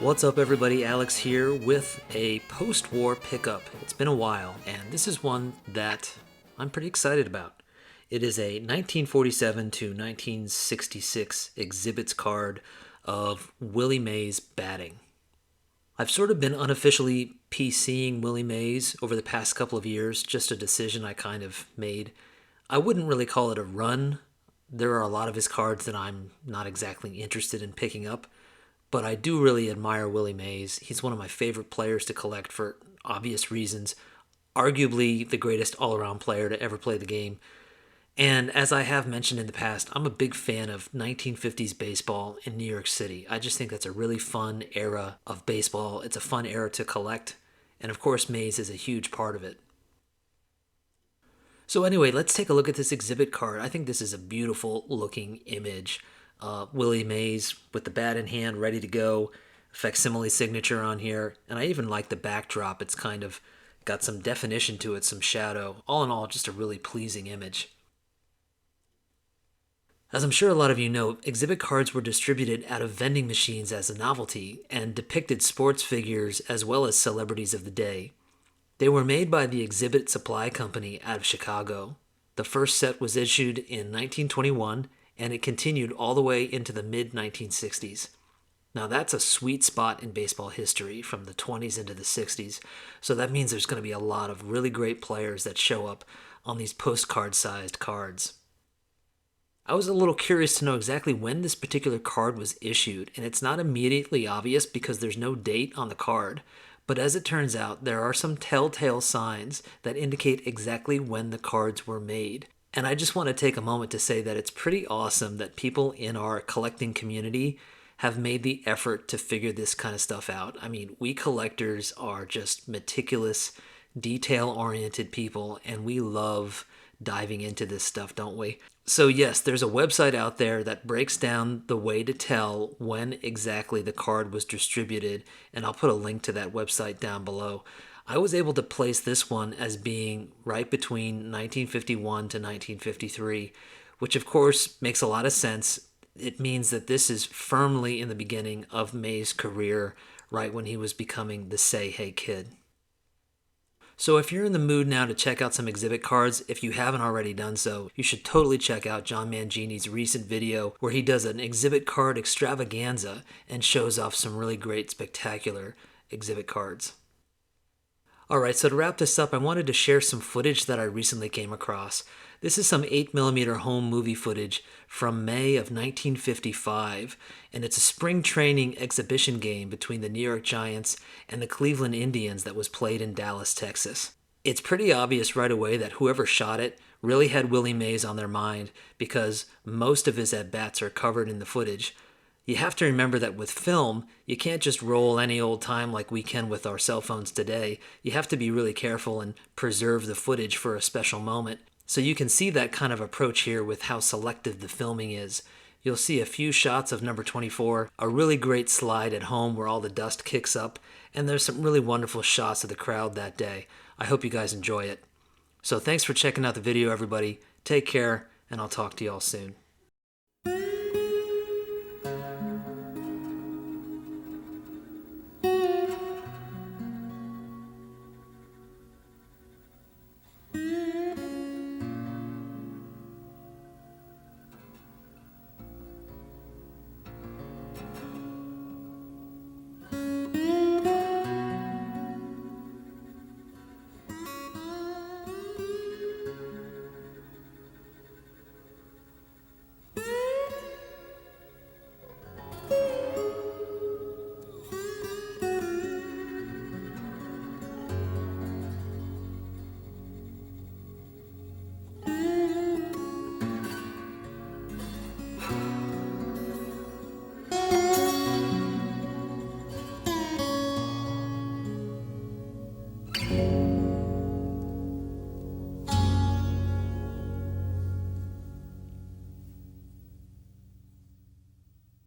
What's up everybody, Alex here with a post-war pickup. It's been a while, and this is one that I'm pretty excited about. It is a 1947 to 1966 exhibits card of Willie Mays batting. I've sort of been unofficially PCing Willie Mays over the past couple of years, just a decision I kind of made. I wouldn't really call it a run. There are a lot of his cards that I'm not exactly interested in picking up. But I do really admire Willie Mays. He's one of my favorite players to collect for obvious reasons. Arguably the greatest all-around player to ever play the game. And as I have mentioned in the past, I'm a big fan of 1950s baseball in New York City. I just think that's a really fun era of baseball. It's a fun era to collect. And of course, Mays is a huge part of it. So anyway, let's take a look at this exhibit card. I think this is a beautiful looking image. Willie Mays with the bat in hand, ready to go. Facsimile signature on here. And I even like the backdrop. It's kind of got some definition to it, some shadow. All in all, just a really pleasing image. As I'm sure a lot of you know, exhibit cards were distributed out of vending machines as a novelty and depicted sports figures as well as celebrities of the day. They were made by the Exhibit Supply Company out of Chicago. The first set was issued in 1921, and it continued all the way into the mid-1960s. Now that's a sweet spot in baseball history from the 20s into the 60s, so that means there's going to be a lot of really great players that show up on these postcard-sized cards. I was a little curious to know exactly when this particular card was issued, and it's not immediately obvious because there's no date on the card. But as it turns out, there are some telltale signs that indicate exactly when the cards were made. And I just want to take a moment to say that it's pretty awesome that people in our collecting community have made the effort to figure this kind of stuff out. I mean, we collectors are just meticulous, detail-oriented people, and we love diving into this stuff, don't we? So yes, there's a website out there that breaks down the way to tell when exactly the card was distributed, and I'll put a link to that website down below. I was able to place this one as being right between 1951 to 1953, which of course makes a lot of sense. It means that this is firmly in the beginning of Mays' career, right when he was becoming the Say Hey Kid. So if you're in the mood now to check out some exhibit cards, if you haven't already done so, you should totally check out John Mangini's recent video where he does an exhibit card extravaganza and shows off some really great, spectacular exhibit cards. Alright, so to wrap this up, I wanted to share some footage that I recently came across. This is some 8mm home movie footage from May of 1955, and it's a spring training exhibition game between the New York Giants and the Cleveland Indians that was played in Dallas, Texas. It's pretty obvious right away that whoever shot it really had Willie Mays on their mind because most of his at-bats are covered in the footage. You have to remember that with film, you can't just roll any old time like we can with our cell phones today. You have to be really careful and preserve the footage for a special moment. So you can see that kind of approach here with how selective the filming is. You'll see a few shots of number 24, a really great slide at home where all the dust kicks up, and there's some really wonderful shots of the crowd that day. I hope you guys enjoy it. So thanks for checking out the video, everybody. Take care, and I'll talk to y'all soon.